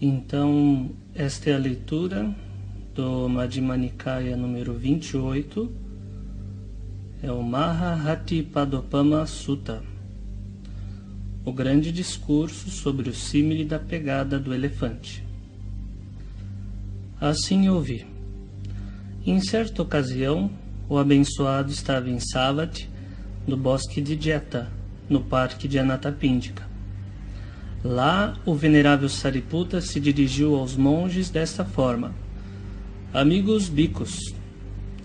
Então, esta é a leitura do Madhyama Nikaya número 28, é o Mahahathipadopama Sutta, o grande discurso sobre o símile da pegada do elefante. Assim eu vi. Em certa ocasião, o abençoado estava em Savatthi, no bosque de Jeta, no parque de Anathapindika. Lá, o venerável Sariputta se dirigiu aos monges desta forma: Amigos bhikkhus.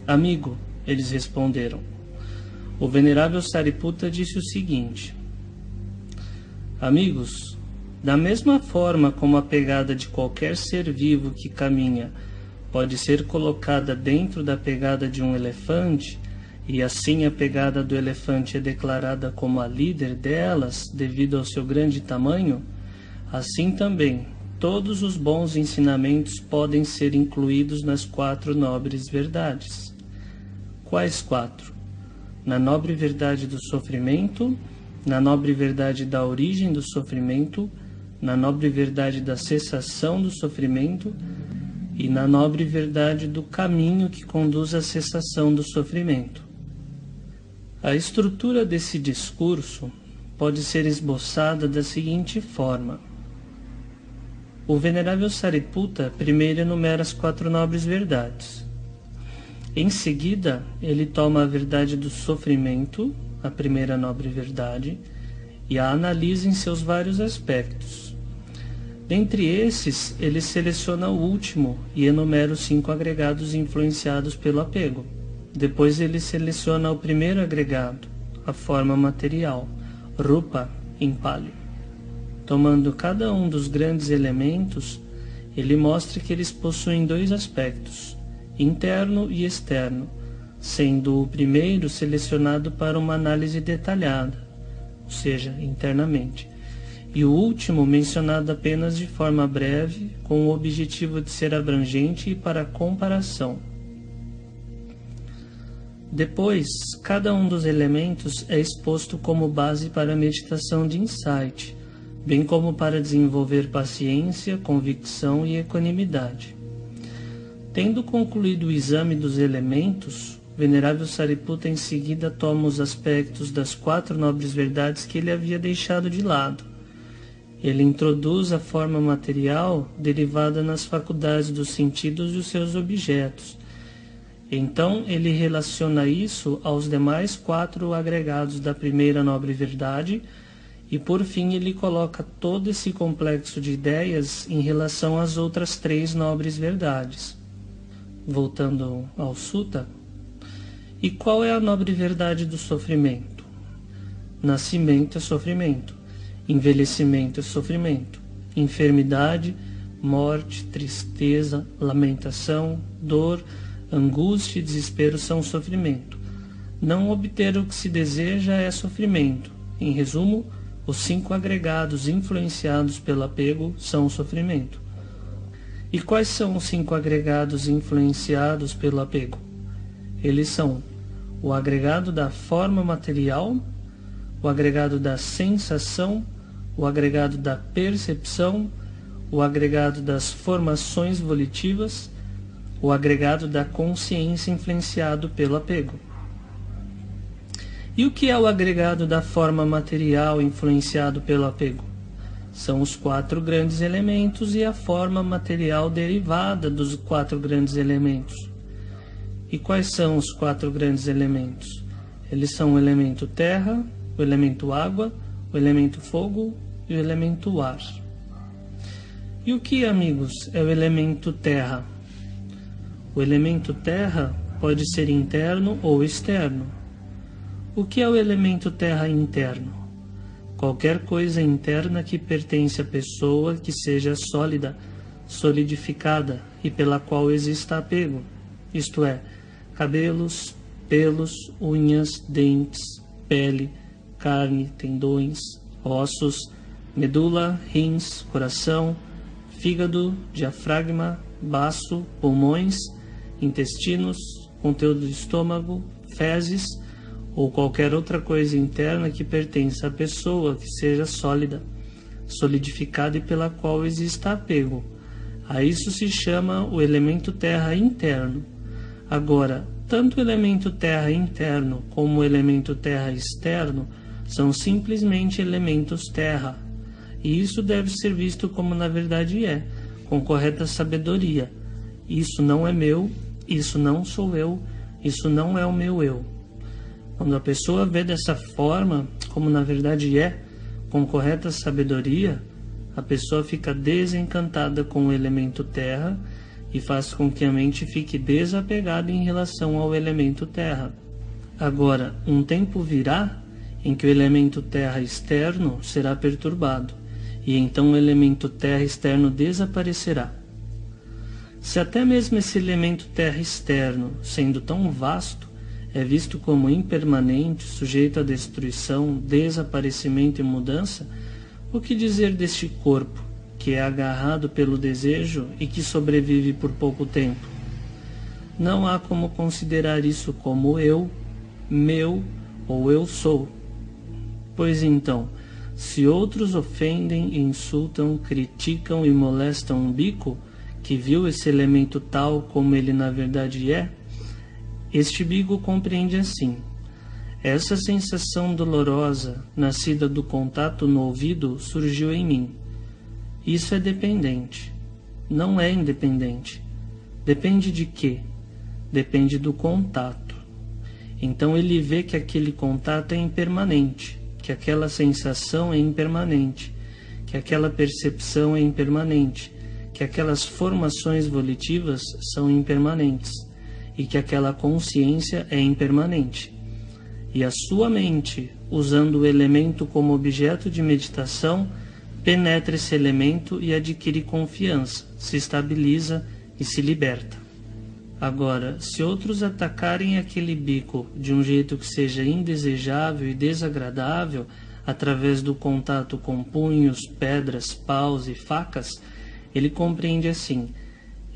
Amigo, eles responderam. O venerável Sariputta disse o seguinte: Amigos, da mesma forma como a pegada de qualquer ser vivo que caminha pode ser colocada dentro da pegada de um elefante, e assim a pegada do elefante é declarada como a líder delas devido ao seu grande tamanho, assim também todos os bons ensinamentos podem ser incluídos nas 4 nobres verdades. Quais 4? Na nobre verdade do sofrimento, na nobre verdade da origem do sofrimento, na nobre verdade da cessação do sofrimento e na nobre verdade do caminho que conduz à cessação do sofrimento. A estrutura desse discurso pode ser esboçada da seguinte forma. O venerável Sariputta primeiro enumera as 4 nobres verdades. Em seguida, ele toma a verdade do sofrimento, a primeira nobre verdade, e a analisa em seus vários aspectos. Dentre esses, ele seleciona o último e enumera os 5 agregados influenciados pelo apego. Depois ele seleciona o primeiro agregado, a forma material, Rupa, em Pali. Tomando cada um dos grandes elementos, ele mostra que eles possuem 2 aspectos, interno e externo, sendo o primeiro selecionado para uma análise detalhada, ou seja, internamente, e o último mencionado apenas de forma breve, com o objetivo de ser abrangente e para comparação. Depois, cada um dos elementos é exposto como base para a meditação de insight, bem como para desenvolver paciência, convicção e equanimidade. Tendo concluído o exame dos elementos, o venerável Sariputta em seguida toma os aspectos das 4 nobres verdades que ele havia deixado de lado. Ele introduz a forma material derivada nas faculdades dos sentidos e os seus objetos. Então, ele relaciona isso aos demais 4 agregados da primeira nobre verdade e, por fim, ele coloca todo esse complexo de ideias em relação às outras 3 nobres verdades. Voltando ao Sutta, e qual é a nobre verdade do sofrimento? Nascimento é sofrimento, envelhecimento é sofrimento, enfermidade, morte, tristeza, lamentação, dor, angústia e desespero são sofrimento. Não obter o que se deseja é sofrimento. Em resumo, os 5 agregados influenciados pelo apego são o sofrimento. E quais são os 5 agregados influenciados pelo apego? Eles são o agregado da forma material, o agregado da sensação, o agregado da percepção, o agregado das formações volitivas, o agregado da consciência influenciado pelo apego. E o que é o agregado da forma material influenciado pelo apego? São os 4 grandes elementos e a forma material derivada dos 4 grandes elementos. E quais são os 4 grandes elementos? Eles são o elemento terra, o elemento água, o elemento fogo e o elemento ar. E o que, amigos, é o elemento terra? O elemento terra pode ser interno ou externo. O que é o elemento terra interno? Qualquer coisa interna que pertence à pessoa que seja sólida, solidificada e pela qual exista apego, isto é, cabelos, pelos, unhas, dentes, pele, carne, tendões, ossos, medula, rins, coração, fígado, diafragma, baço, pulmões, intestinos, conteúdo do estômago, fezes ou qualquer outra coisa interna que pertença à pessoa que seja sólida, solidificada e pela qual existe apego. A isso se chama o elemento terra interno. Agora, tanto o elemento terra interno como o elemento terra externo são simplesmente elementos terra. E isso deve ser visto como na verdade é, com correta sabedoria. Isso não é meu, isso não sou eu, isso não é o meu eu. Quando a pessoa vê dessa forma, como na verdade é, com correta sabedoria, a pessoa fica desencantada com o elemento terra e faz com que a mente fique desapegada em relação ao elemento terra. Agora, um tempo virá em que o elemento terra externo será perturbado, e então o elemento terra externo desaparecerá. Se até mesmo esse elemento terra externo, sendo tão vasto, é visto como impermanente, sujeito à destruição, desaparecimento e mudança, o que dizer deste corpo, que é agarrado pelo desejo e que sobrevive por pouco tempo? Não há como considerar isso como eu, meu ou eu sou. Pois então, se outros ofendem, insultam, criticam e molestam um bico, que viu esse elemento tal como ele na verdade é, este bico compreende assim: essa sensação dolorosa, nascida do contato no ouvido, surgiu em mim. Isso é dependente. Não é independente. Depende de quê? Depende do contato. Então ele vê que aquele contato é impermanente, que aquela sensação é impermanente, que aquela percepção é impermanente, que aquelas formações volitivas são impermanentes e que aquela consciência é impermanente. E a sua mente, usando o elemento como objeto de meditação, penetra esse elemento e adquire confiança, se estabiliza e se liberta. Agora, se outros atacarem aquele bico de um jeito que seja indesejável e desagradável, através do contato com punhos, pedras, paus e facas, ele compreende assim: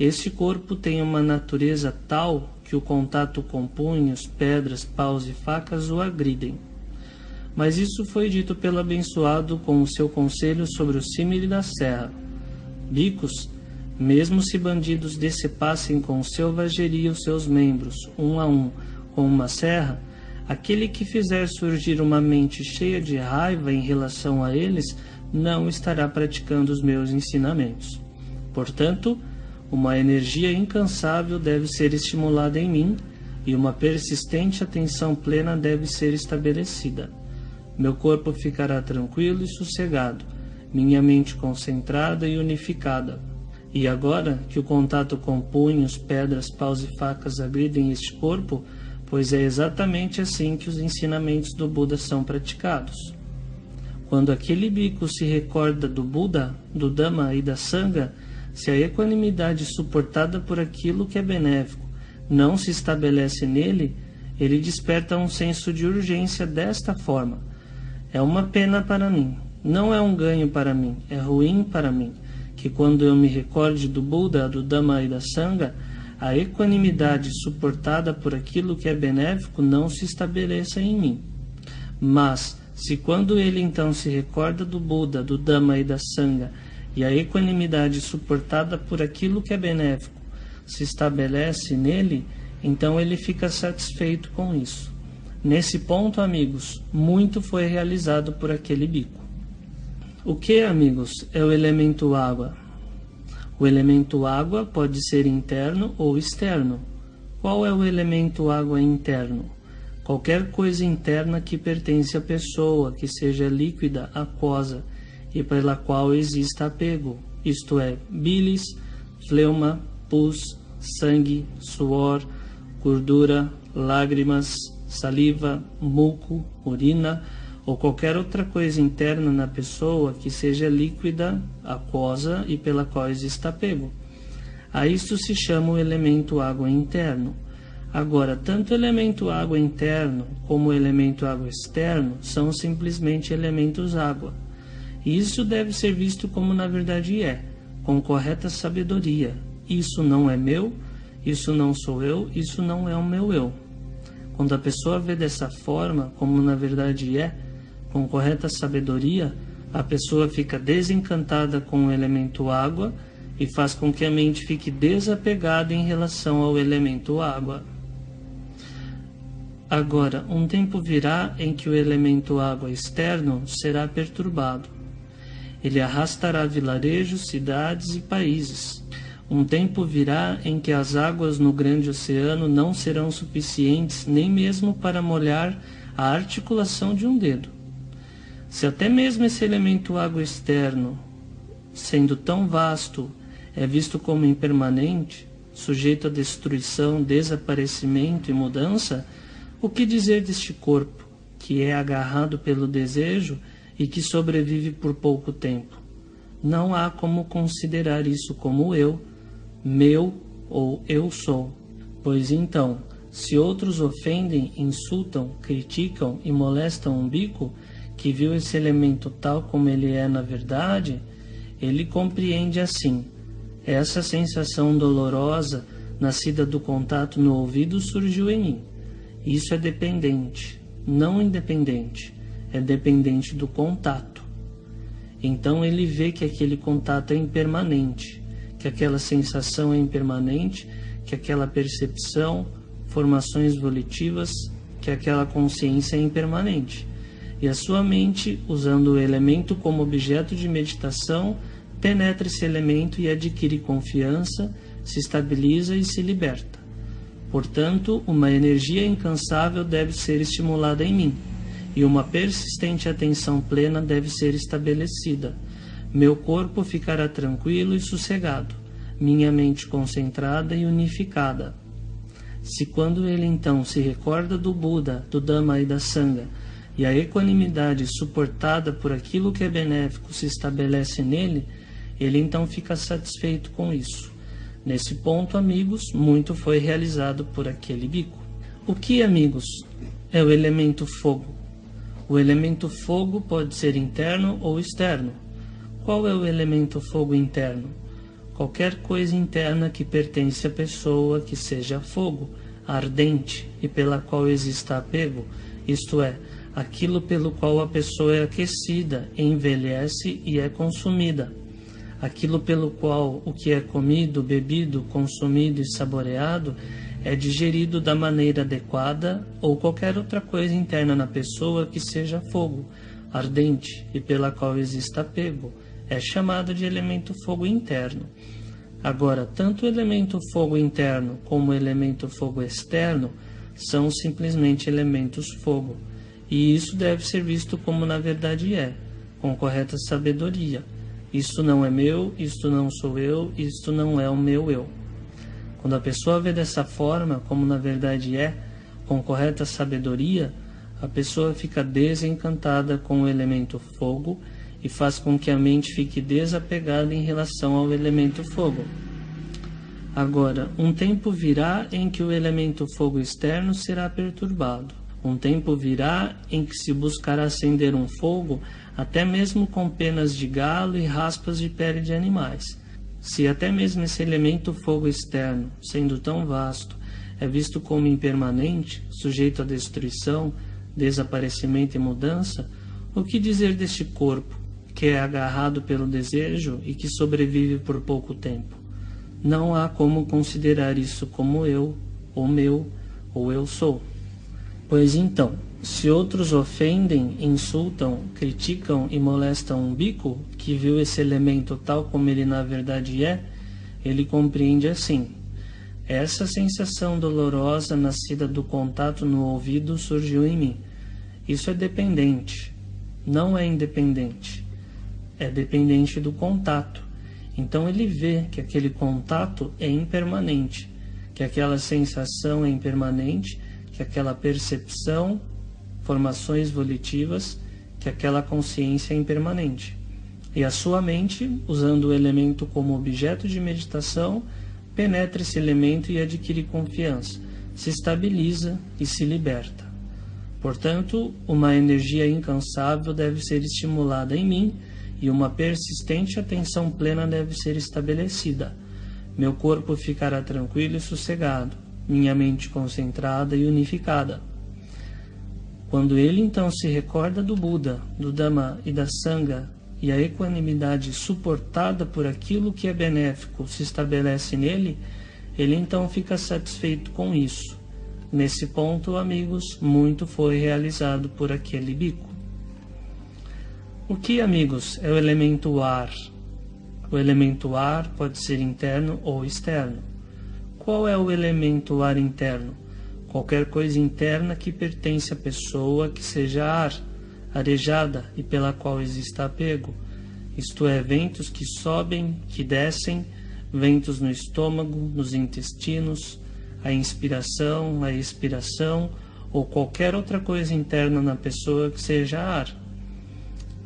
este corpo tem uma natureza tal que o contato com punhos, pedras, paus e facas o agridem. Mas isso foi dito pelo abençoado com o seu conselho sobre o símile da serra. Bicos, mesmo se bandidos decepassem com selvageria os seus membros, um a um, com uma serra, aquele que fizer surgir uma mente cheia de raiva em relação a eles, não estará praticando os meus ensinamentos. Portanto, uma energia incansável deve ser estimulada em mim e uma persistente atenção plena deve ser estabelecida. Meu corpo ficará tranquilo e sossegado, minha mente concentrada e unificada. E agora que o contato com punhos, pedras, paus e facas agridem este corpo, pois é exatamente assim que os ensinamentos do Buda são praticados. Quando aquele bico se recorda do Buda, do Dhamma e da Sangha, se a equanimidade suportada por aquilo que é benéfico não se estabelece nele, ele desperta um senso de urgência desta forma: é uma pena para mim, não é um ganho para mim, é ruim para mim, que quando eu me recorde do Buda, do Dhamma e da Sangha, a equanimidade suportada por aquilo que é benéfico não se estabeleça em mim. Mas, se quando ele então se recorda do Buda, do Dhamma e da Sangha, e a equanimidade suportada por aquilo que é benéfico se estabelece nele, então ele fica satisfeito com isso. Nesse ponto, amigos, muito foi realizado por aquele bico. O que, amigos, é o elemento água? O elemento água pode ser interno ou externo. Qual é o elemento água interno? Qualquer coisa interna que pertence à pessoa, que seja líquida, aquosa, e pela qual exista apego, isto é, bilis, fleuma, pus, sangue, suor, gordura, lágrimas, saliva, muco, urina ou qualquer outra coisa interna na pessoa que seja líquida, aquosa e pela qual exista apego. A isto se chama o elemento água interno. Agora, tanto o elemento água interno como o elemento água externo são simplesmente elementos água. E isso deve ser visto como na verdade é, com correta sabedoria. Isso não é meu, isso não sou eu, isso não é o meu eu. Quando a pessoa vê dessa forma, como na verdade é, com correta sabedoria, A pessoa fica desencantada com o elemento água e faz com que a mente fique desapegada em relação ao elemento água. Agora, um tempo virá em que o elemento água externo será perturbado. Ele arrastará vilarejos, cidades e países. Um tempo virá em que as águas no grande oceano não serão suficientes nem mesmo para molhar a articulação de um dedo. Se até mesmo esse elemento água externo, sendo tão vasto, é visto como impermanente, sujeito a destruição, desaparecimento e mudança, o que dizer deste corpo, que é agarrado pelo desejo e que sobrevive por pouco tempo? Não há como considerar isso como eu, meu ou eu sou. Pois então, se outros ofendem, insultam, criticam e molestam um bico, que viu esse elemento tal como ele é na verdade, ele compreende assim: essa sensação dolorosa, nascida do contato no ouvido, surgiu em mim. Isso é dependente, não independente, é dependente do contato. Então ele vê que aquele contato é impermanente, que aquela sensação é impermanente, que aquela percepção, formações volitivas, que aquela consciência é impermanente. E a sua mente, usando o elemento como objeto de meditação, penetra esse elemento e adquire confiança, se estabiliza e se liberta. Portanto, uma energia incansável deve ser estimulada em mim, e uma persistente atenção plena deve ser estabelecida. Meu corpo ficará tranquilo e sossegado, minha mente concentrada e unificada. Se quando ele então se recorda do Buda, do Dhamma e da Sangha, e a equanimidade suportada por aquilo que é benéfico se estabelece nele, ele então fica satisfeito com isso. Nesse ponto, amigos, muito foi realizado por aquele bico. O que, amigos, é o elemento fogo? O elemento fogo pode ser interno ou externo. Qual é o elemento fogo interno? Qualquer coisa interna que pertence à pessoa que seja fogo, ardente e pela qual exista apego, isto é, aquilo pelo qual a pessoa é aquecida, envelhece e é consumida. Aquilo pelo qual o que é comido, bebido, consumido e saboreado é digerido da maneira adequada, ou qualquer outra coisa interna na pessoa que seja fogo, ardente e pela qual exista apego, é chamado de elemento fogo interno. Agora, tanto o elemento fogo interno como o elemento fogo externo são simplesmente elementos fogo, e isso deve ser visto como na verdade é, com correta sabedoria. Isto não é meu, isto não sou eu, isto não é o meu eu. Quando a pessoa vê dessa forma, como na verdade é, com correta sabedoria, a pessoa fica desencantada com o elemento fogo e faz com que a mente fique desapegada em relação ao elemento fogo. Agora, um tempo virá em que o elemento fogo externo será perturbado. Um tempo virá em que se buscará acender um fogo até mesmo com penas de galo e raspas de pele de animais. Se até mesmo esse elemento fogo externo, sendo tão vasto, é visto como impermanente, sujeito a destruição, desaparecimento e mudança, o que dizer deste corpo, que é agarrado pelo desejo e que sobrevive por pouco tempo? Não há como considerar isso como eu, ou meu, ou eu sou. Pois então, se outros ofendem, insultam, criticam e molestam um bico, que viu esse elemento tal como ele na verdade é, ele compreende assim: essa sensação dolorosa nascida do contato no ouvido surgiu em mim. Isso é dependente, não é independente. É dependente do contato. Então ele vê que aquele contato é impermanente, que aquela sensação é impermanente, que aquela percepção, formações volitivas, que aquela consciência é impermanente. E a sua mente, usando o elemento como objeto de meditação, penetra esse elemento e adquire confiança, se estabiliza e se liberta. Portanto, uma energia incansável deve ser estimulada em mim e uma persistente atenção plena deve ser estabelecida. Meu corpo ficará tranquilo e sossegado, minha mente concentrada e unificada. Quando ele então se recorda do Buda, do Dhamma e da Sangha, e a equanimidade suportada por aquilo que é benéfico se estabelece nele, ele então fica satisfeito com isso. Nesse ponto, amigos, muito foi realizado por aquele bico. O que, amigos, é o elemento ar? O elemento ar pode ser interno ou externo. Qual é o elemento ar interno? Qualquer coisa interna que pertence à pessoa que seja ar, arejada e pela qual exista apego, isto é, ventos que sobem, que descem, ventos no estômago, nos intestinos, a inspiração, a expiração ou qualquer outra coisa interna na pessoa que seja ar.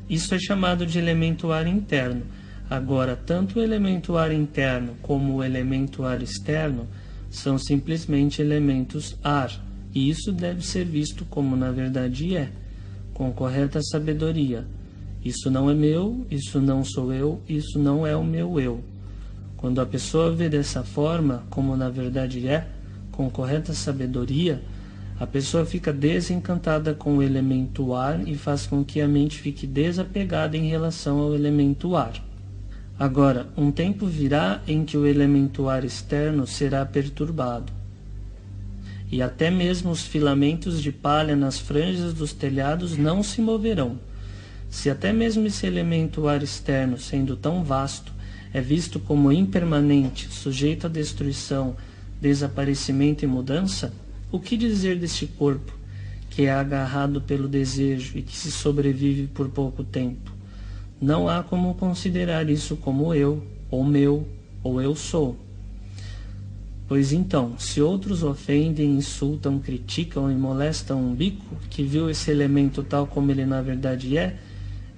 Isso é chamado de elemento ar interno. Agora, tanto o elemento ar interno como o elemento ar externo são simplesmente elementos ar, e isso deve ser visto como na verdade é, com correta sabedoria. Isso não é meu, isso não sou eu, isso não é o meu eu. Quando a pessoa vê dessa forma, como na verdade é, com correta sabedoria, a pessoa fica desencantada com o elemento ar e faz com que a mente fique desapegada em relação ao elemento ar. Agora, um tempo virá em que o elemento ar externo será perturbado, e até mesmo os filamentos de palha nas franjas dos telhados não se moverão. Se até mesmo esse elemento ar externo, sendo tão vasto, é visto como impermanente, sujeito à destruição, desaparecimento e mudança, o que dizer deste corpo, que é agarrado pelo desejo e que se sobrevive por pouco tempo? Não há como considerar isso como eu, ou meu, ou eu sou. Pois então, se outros ofendem, insultam, criticam e molestam um bico, que viu esse elemento tal como ele na verdade é,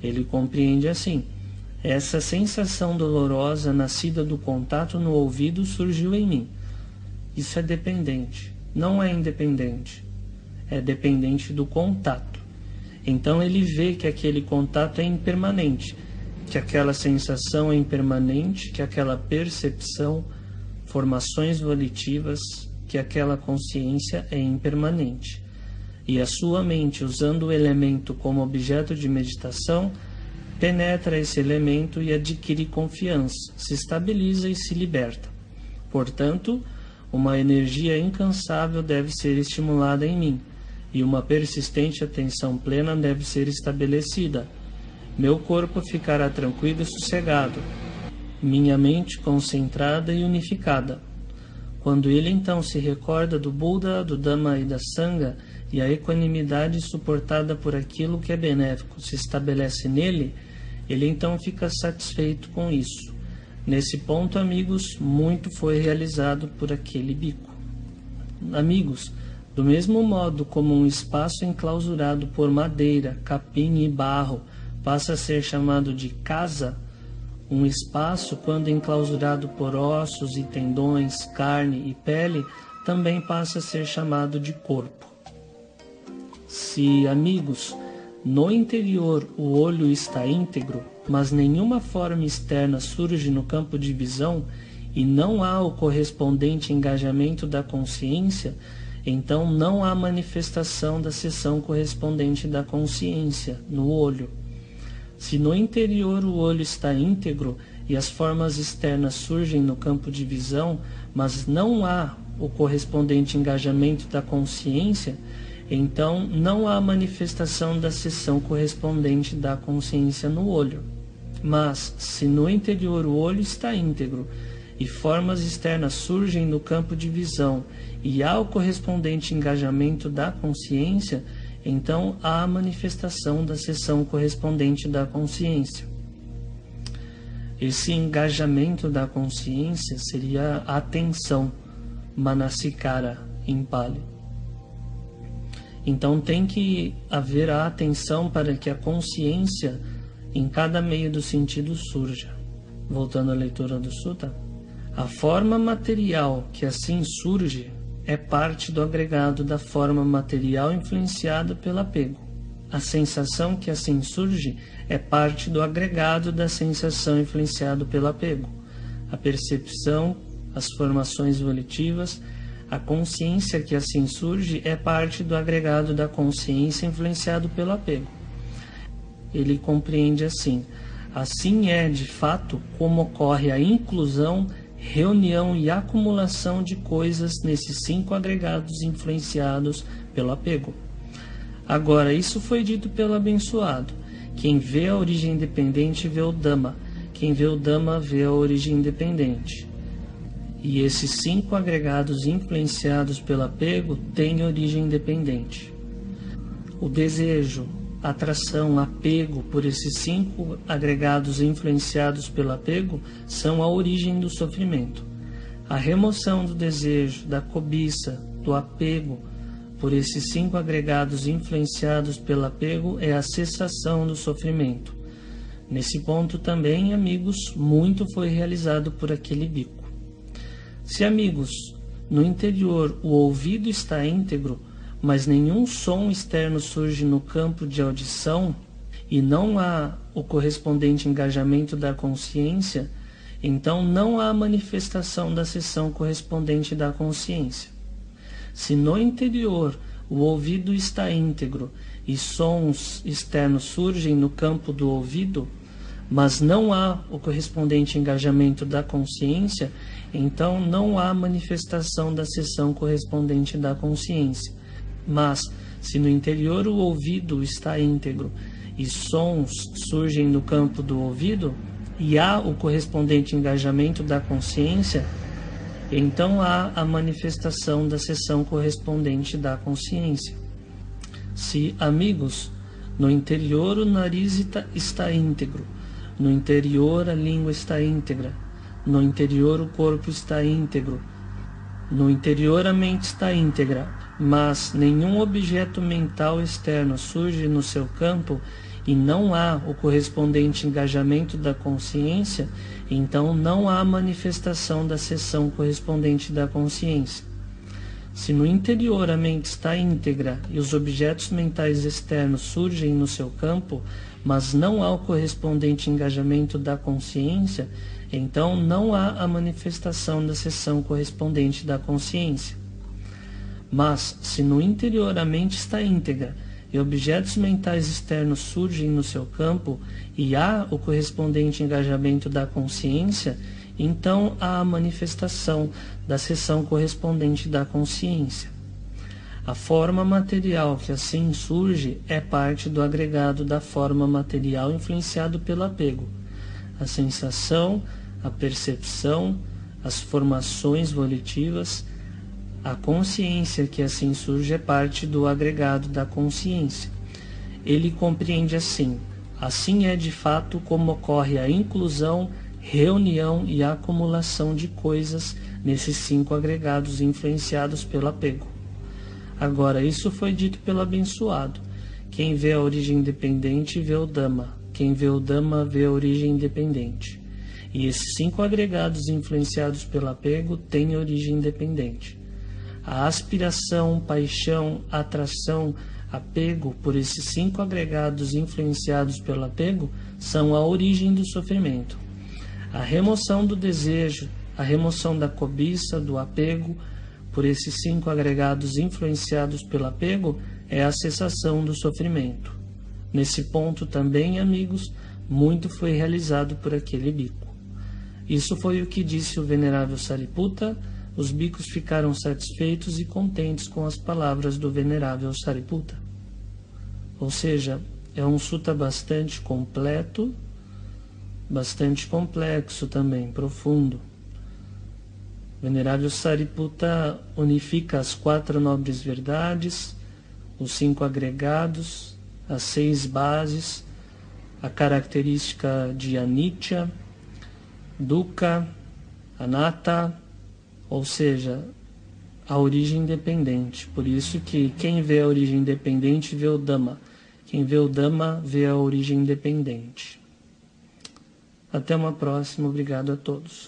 ele compreende assim: essa sensação dolorosa nascida do contato no ouvido surgiu em mim. Isso é dependente, não é independente. É dependente do contato. Então ele vê que aquele contato é impermanente, que aquela sensação é impermanente, que aquela percepção, formações volitivas, que aquela consciência é impermanente. E a sua mente, usando o elemento como objeto de meditação, penetra esse elemento e adquire confiança, se estabiliza e se liberta. Portanto, uma energia incansável deve ser estimulada em mim, e uma persistente atenção plena deve ser estabelecida. Meu corpo ficará tranquilo e sossegado, minha mente concentrada e unificada. Quando ele então se recorda do Buda, do Dhamma e da Sangha, e a equanimidade suportada por aquilo que é benéfico se estabelece nele, ele então fica satisfeito com isso. Nesse ponto, amigos, muito foi realizado por aquele bico. Amigos, do mesmo modo como um espaço enclausurado por madeira, capim e barro passa a ser chamado de casa, um espaço, quando enclausurado por ossos e tendões, carne e pele, também passa a ser chamado de corpo. Se, amigos, no interior o olho está íntegro, mas nenhuma forma externa surge no campo de visão e não há o correspondente engajamento da consciência, então não há manifestação da seção correspondente da consciência no olho. Se no interior o olho está íntegro e as formas externas surgem no campo de visão, mas não há o correspondente engajamento da consciência, então não há manifestação da seção correspondente da consciência no olho. Mas, se no interior o olho está íntegro e formas externas surgem no campo de visão e há o correspondente engajamento da consciência, então há a manifestação da seção correspondente da consciência. Esse engajamento da consciência seria a atenção, manasikara em Pali. Então tem que haver a atenção para que a consciência em cada meio do sentido surja. Voltando à leitura do Sutta, a forma material que assim surge é parte do agregado da forma material influenciada pelo apego. A sensação que assim surge é parte do agregado da sensação influenciado pelo apego. A percepção, as formações volitivas, a consciência que assim surge é parte do agregado da consciência influenciado pelo apego. Ele compreende assim: Assim é, de fato, como ocorre a inclusão, reunião e acumulação de coisas nesses 5 agregados influenciados pelo apego. Agora, isso foi dito pelo abençoado. Quem vê a origem independente vê o Dhamma. Quem vê o Dhamma vê a origem independente. E esses 5 agregados influenciados pelo apego têm origem independente. O desejo, atração, apego por esses 5 agregados influenciados pelo apego são a origem do sofrimento. A remoção do desejo, da cobiça, do apego por esses 5 agregados influenciados pelo apego é a cessação do sofrimento. Nesse ponto também, amigos, muito foi realizado por aquele bico. Se, amigos, no interior o ouvido está íntegro, mas nenhum som externo surge no campo de audição e não há o correspondente engajamento da consciência, então não há manifestação da seção correspondente da consciência. Se no interior o ouvido está íntegro e sons externos surgem no campo do ouvido, mas não há o correspondente engajamento da consciência, então não há manifestação da seção correspondente da consciência. Mas, se no interior o ouvido está íntegro e sons surgem no campo do ouvido, e há o correspondente engajamento da consciência, então há a manifestação da seção correspondente da consciência. Se, amigos, no interior o nariz está íntegro, no interior a língua está íntegra, no interior o corpo está íntegro, no interior a mente está íntegra, mas nenhum objeto mental externo surge no seu campo e não há o correspondente engajamento da consciência, então não há manifestação da seção correspondente da consciência. Se no interior a mente está íntegra e os objetos mentais externos surgem no seu campo, mas não há o correspondente engajamento da consciência, então não há a manifestação da seção correspondente da consciência. Mas, se no interior a mente está íntegra e objetos mentais externos surgem no seu campo e há o correspondente engajamento da consciência, então há a manifestação da seção correspondente da consciência. A forma material que assim surge é parte do agregado da forma material influenciado pelo apego. A sensação, a percepção, as formações volitivas, a consciência que assim surge é parte do agregado da consciência. Ele compreende assim: assim é de fato como ocorre a inclusão, reunião e acumulação de coisas nesses 5 agregados influenciados pelo apego. Agora, isso foi dito pelo abençoado. Quem vê a origem independente vê o Dhamma. Quem vê o Dhamma vê a origem independente. E esses 5 agregados influenciados pelo apego têm origem independente. A aspiração, paixão, atração, apego por esses 5 agregados influenciados pelo apego são a origem do sofrimento. A remoção do desejo, a remoção da cobiça, do apego por esses 5 agregados influenciados pelo apego é a cessação do sofrimento. Nesse ponto também, amigos, muito foi realizado por aquele bico. Isso foi o que disse o venerável Sariputta. Os bicos ficaram satisfeitos e contentes com as palavras do venerável Sariputta. Ou seja, é um sutta bastante completo, bastante complexo também, profundo. O venerável Sariputta unifica as 4 nobres verdades, os 5 agregados, as 6 bases, a característica de anicca, dukkha, anatta, ou seja, a origem independente. Por isso que quem vê a origem independente vê o Dhamma. Quem vê o Dhamma vê a origem independente. Até uma próxima. Obrigado a todos.